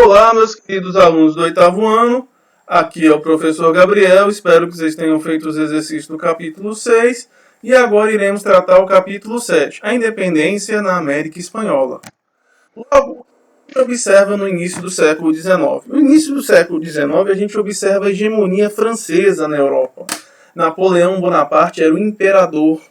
Olá, meus queridos alunos do oitavo ano. Aqui é o professor Gabriel. Espero que vocês tenham feito os exercícios do capítulo 6. E agora iremos tratar o capítulo 7, a independência na América Espanhola. Logo, a gente observa no início do século XIX. No início do século XIX, a gente observa a hegemonia francesa na Europa. Napoleão Bonaparte era o imperador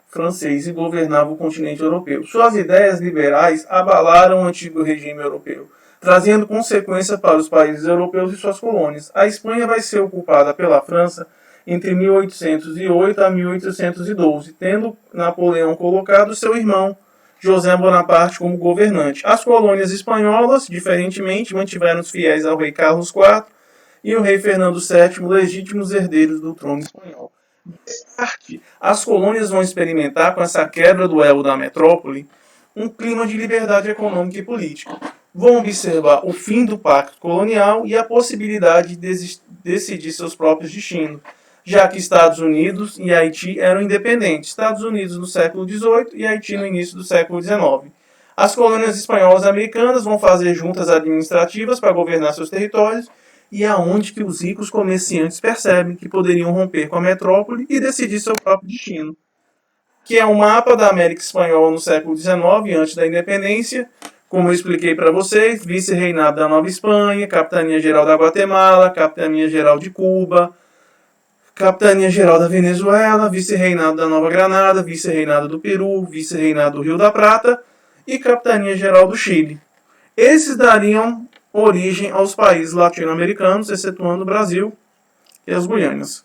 francês e governava o continente europeu. Suas ideias liberais abalaram o antigo regime europeu, trazendo consequências para os países europeus e suas colônias. A Espanha vai ser ocupada pela França entre 1808 a 1812, tendo Napoleão colocado seu irmão José Bonaparte como governante. As colônias espanholas, diferentemente, mantiveram-se fiéis ao rei Carlos IV e o rei Fernando VII, legítimos herdeiros do trono espanhol. Destarte, as colônias vão experimentar, com essa quebra do elo da metrópole, um clima de liberdade econômica e política. Vão observar o fim do pacto colonial e a possibilidade de decidir seus próprios destinos, já que Estados Unidos e Haiti eram independentes, Estados Unidos no século XVIII e Haiti no início do século XIX. As colônias espanholas e americanas vão fazer juntas administrativas para governar seus territórios, e é onde que os ricos comerciantes percebem que poderiam romper com a metrópole e decidir seu próprio destino. Que é um mapa da América Espanhola no século XIX, antes da independência. Como eu expliquei para vocês, vice-reinado da Nova Espanha, capitania-geral da Guatemala, capitania-geral de Cuba, capitania-geral da Venezuela, vice-reinado da Nova Granada, vice-reinado do Peru, vice-reinado do Rio da Prata e capitania-geral do Chile. Esses dariam origem aos países latino-americanos, excetuando o Brasil e as Guianas.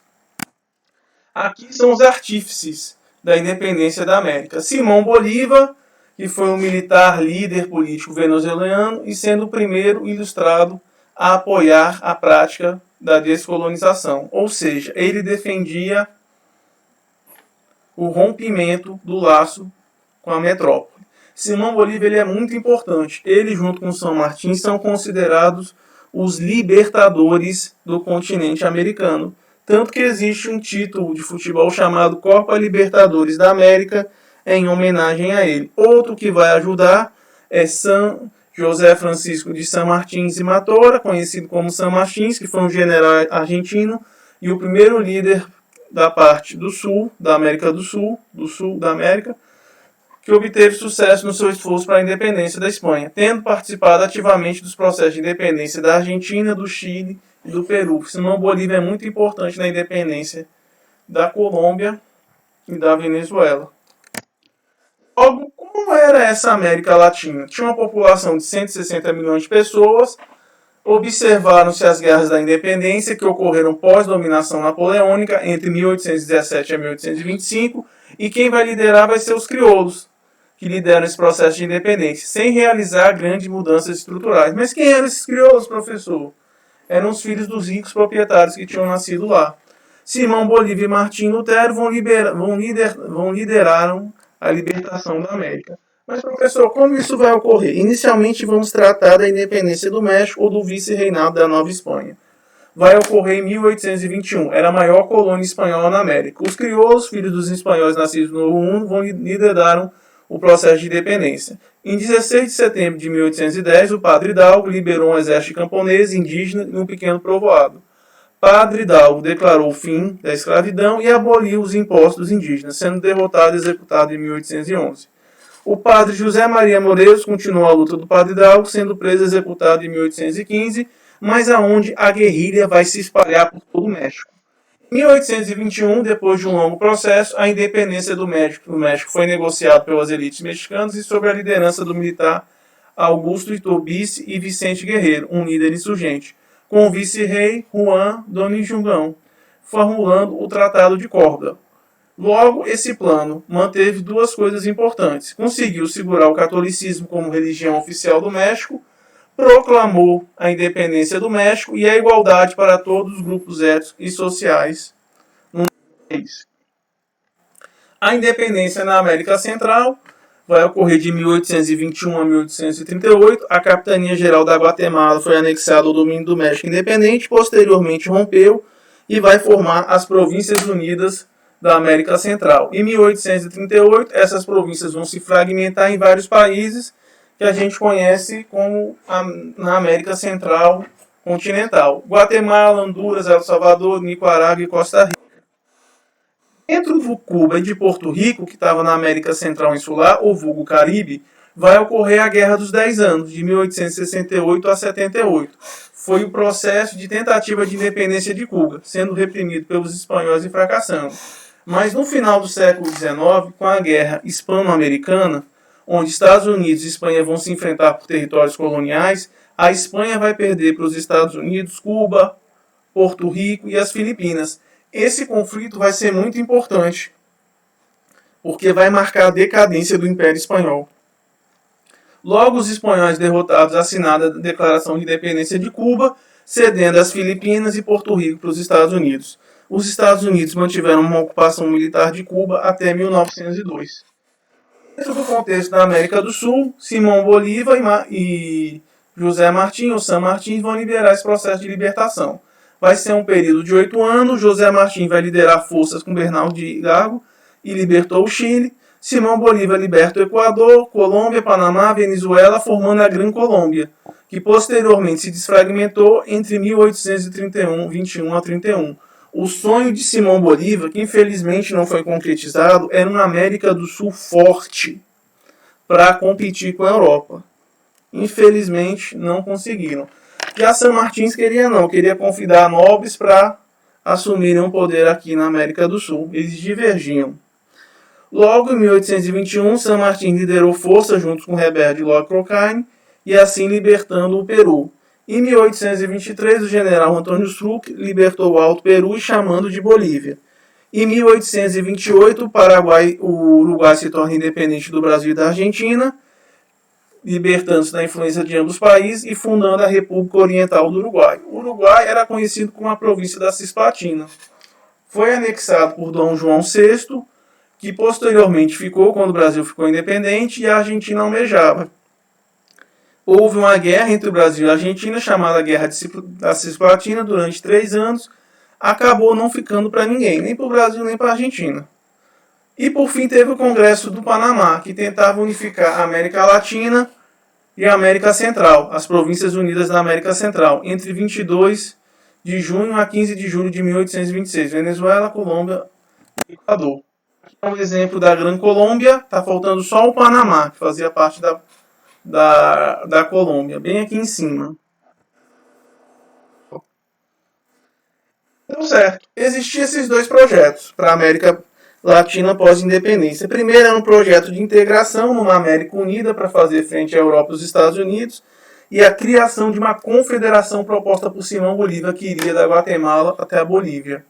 Aqui são os artífices da independência da América. Simão Bolívar, que foi um militar líder político venezuelano e sendo o primeiro ilustrado a apoiar a prática da descolonização. Ou seja, ele defendia o rompimento do laço com a metrópole. Simão Bolívar ele é muito importante. Ele, junto com São Martín, são considerados os libertadores do continente americano. Tanto que existe um título de futebol chamado Copa Libertadores da América, em homenagem a ele. Outro que vai ajudar é São José Francisco de San Martín y Matora, conhecido como San Martín, que foi um general argentino e o primeiro líder da parte do sul, da América do sul da América, que obteve sucesso no seu esforço para a independência da Espanha, tendo participado ativamente dos processos de independência da Argentina, do Chile e do Peru. Simão Bolívar é muito importante na independência da Colômbia e da Venezuela. Logo, como era essa América Latina? Tinha uma população de 160 milhões de pessoas, observaram-se as guerras da independência que ocorreram pós-dominação napoleônica entre 1817 a 1825, e quem vai liderar vai ser os crioulos, que lideram esse processo de independência, sem realizar grandes mudanças estruturais. Mas quem eram esses crioulos, professor? Eram os filhos dos ricos proprietários que tinham nascido lá. Simão Bolívar e Martim Lutero lideraram a libertação da América. Mas, professor, como isso vai ocorrer? Inicialmente vamos tratar da independência do México ou do vice-reinado da Nova Espanha. Vai ocorrer em 1821. Era a maior colônia espanhola na América. Os crioulos, filhos dos espanhóis nascidos no Novo Mundo, lideraram o processo de independência. Em 16 de setembro de 1810, o padre Hidalgo liberou um exército camponês, indígena e um pequeno povoado. Padre Hidalgo declarou o fim da escravidão e aboliu os impostos indígenas, sendo derrotado e executado em 1811. O padre José Maria Morelos continuou a luta do padre Hidalgo, sendo preso e executado em 1815, mas aonde a guerrilha vai se espalhar por todo o México. Em 1821, depois de um longo processo, a independência do México foi negociada pelas elites mexicanas e sob a liderança do militar Augusto Itobice e Vicente Guerreiro, um líder insurgente, com o vice-rei Juan Donijungão, formulando o Tratado de Córdoba. Logo, esse plano manteve duas coisas importantes. Conseguiu segurar o catolicismo como religião oficial do México, proclamou a independência do México e a igualdade para todos os grupos étnicos e sociais no país. A independência na América Central vai ocorrer de 1821 a 1838. A capitania-geral da Guatemala foi anexada ao domínio do México independente, posteriormente rompeu e vai formar as Províncias Unidas da América Central. Em 1838, essas províncias vão se fragmentar em vários países que a gente conhece como na América Central continental. Guatemala, Honduras, El Salvador, Nicarágua e Costa Rica. Dentro do Cuba e de Porto Rico, que estava na América Central Insular, ou vulgo Caribe, vai ocorrer a Guerra dos 10 Anos, de 1868 a 78. Foi o processo de tentativa de independência de Cuba, sendo reprimido pelos espanhóis e fracassando. Mas no final do século XIX, com a Guerra Hispano-Americana, onde Estados Unidos e Espanha vão se enfrentar por territórios coloniais, a Espanha vai perder para os Estados Unidos, Cuba, Porto Rico e as Filipinas. Esse conflito vai ser muito importante, porque vai marcar a decadência do Império Espanhol. Logo, os espanhóis derrotados assinaram a Declaração de Independência de Cuba, cedendo as Filipinas e Porto Rico para os Estados Unidos. Os Estados Unidos mantiveram uma ocupação militar de Cuba até 1902. Dentro do contexto da América do Sul, Simão Bolívar e José Martí, ou San Martín, vão liderar esse processo de libertação. Vai ser um período de 8 anos. José Martí vai liderar forças com Bernal de Hidalgo e libertou o Chile. Simão Bolívar liberta o Equador, Colômbia, Panamá, Venezuela, formando a Gran Colômbia, que posteriormente se desfragmentou entre 1821 a 31. O sonho de Simão Bolívar, que infelizmente não foi concretizado, era uma América do Sul forte para competir com a Europa. Infelizmente não conseguiram. E a San Martín queria convidar nobres para assumirem o poder aqui na América do Sul. Eles divergiam. Logo, em 1821, San Martín liderou força junto com o rebelde Lord Cochrane e assim libertando o Peru. Em 1823, o general Antônio Sucre libertou o Alto Peru e chamando de Bolívia. Em 1828, o Uruguai se torna independente do Brasil e da Argentina, libertando-se da influência de ambos os países e fundando a República Oriental do Uruguai. O Uruguai era conhecido como a província da Cisplatina. Foi anexado por Dom João VI, que posteriormente ficou quando o Brasil ficou independente e a Argentina almejava. Houve uma guerra entre o Brasil e a Argentina, chamada Guerra da Cisplatina, durante 3 anos. Acabou não ficando para ninguém, nem para o Brasil nem para a Argentina. E por fim teve o Congresso do Panamá, que tentava unificar a América Latina e a América Central, as Províncias Unidas da América Central, entre 22 de junho a 15 de julho de 1826, Venezuela, Colômbia e Equador. Aqui é um exemplo da Gran Colômbia, está faltando só o Panamá, que fazia parte da Colômbia, bem aqui em cima. Então, certo, existiam esses dois projetos para a América Latina pós-independência. Primeiro era um projeto de integração numa América Unida para fazer frente à Europa e aos Estados Unidos, e a criação de uma confederação proposta por Simão Bolívar, que iria da Guatemala até a Bolívia.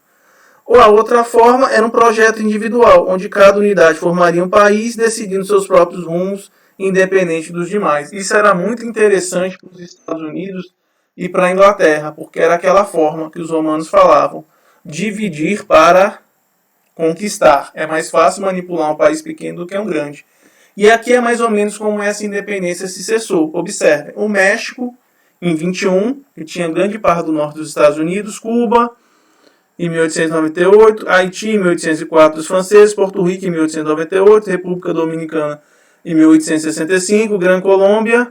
Ou a outra forma era um projeto individual, onde cada unidade formaria um país, decidindo seus próprios rumos, independente dos demais. Isso era muito interessante para os Estados Unidos e para a Inglaterra, porque era aquela forma que os romanos falavam, dividir para conquistar. É mais fácil manipular um país pequeno do que um grande. E aqui é mais ou menos como essa independência se cessou. Observe, o México, em 21, que tinha grande parte do norte dos Estados Unidos, Cuba, em 1898, Haiti, em 1804, os franceses, Porto Rico, em 1898, República Dominicana, em 1865, Gran Colômbia,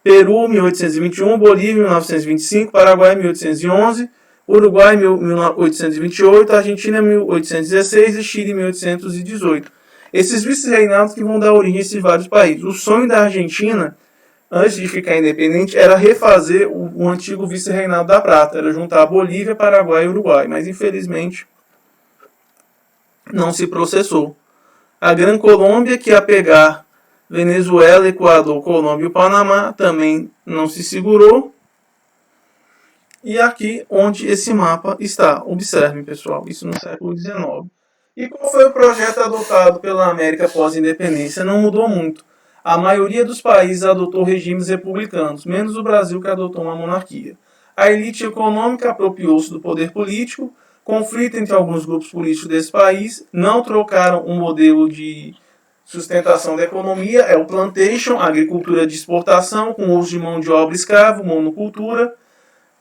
Peru, 1821, Bolívia, 1925, Paraguai, 1811, Uruguai, 1828, Argentina, 1816 e Chile, 1818. Esses vice-reinados que vão dar origem a esses vários países. O sonho da Argentina, antes de ficar independente, era refazer o antigo vice-reinado da Prata, era juntar Bolívia, Paraguai e Uruguai, mas infelizmente não se processou. A Gran Colômbia, que ia pegar Venezuela, Equador, Colômbia e o Panamá, também não se segurou. E aqui onde esse mapa está. Observem, pessoal, isso no século XIX. E qual foi o projeto adotado pela América pós-independência? Não mudou muito. A maioria dos países adotou regimes republicanos, menos o Brasil, que adotou uma monarquia. A elite econômica apropriou-se do poder político, conflito entre alguns grupos políticos desse país, não trocaram um modelo de sustentação da economia, é o plantation, agricultura de exportação, com uso de mão de obra escravo, monocultura.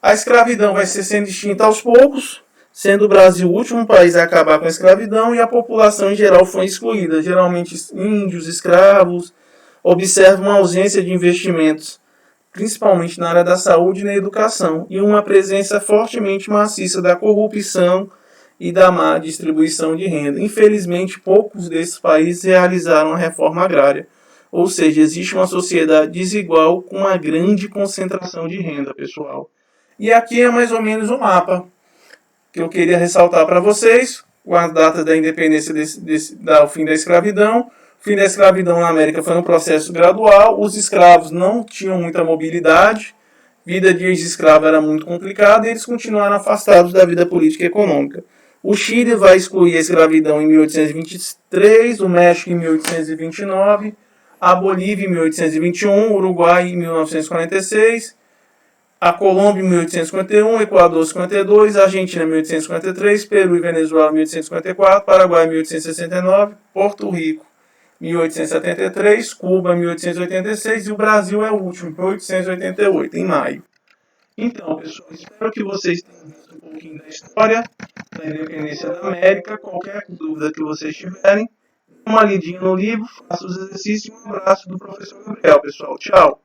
A escravidão vai ser sendo extinta aos poucos, sendo o Brasil o último país a acabar com a escravidão, e a população em geral foi excluída, geralmente índios, escravos, observa uma ausência de investimentos, principalmente na área da saúde e na educação, e uma presença fortemente maciça da corrupção e da má distribuição de renda. Infelizmente, poucos desses países realizaram a reforma agrária, ou seja, existe uma sociedade desigual com uma grande concentração de renda, pessoal. E aqui é mais ou menos o mapa que eu queria ressaltar para vocês, com as datas da independência do fim da escravidão. O fim da escravidão na América foi um processo gradual, os escravos não tinham muita mobilidade, vida de ex-escravo era muito complicada e eles continuaram afastados da vida política e econômica. O Chile vai excluir a escravidão em 1823, o México em 1829, a Bolívia em 1821, o Uruguai em 1946, a Colômbia em 1851, Equador em 52, a Argentina em 1853, Peru e Venezuela em 1854, Paraguai em 1869, Porto Rico em 1873, Cuba em 1886 e o Brasil é o último, em 1888, em maio. Então, pessoal, espero que vocês tenham visto um pouquinho da história da independência da América. Qualquer dúvida que vocês tiverem, dê uma lidinha no livro, faça os exercícios e um abraço do professor Gabriel, pessoal. Tchau!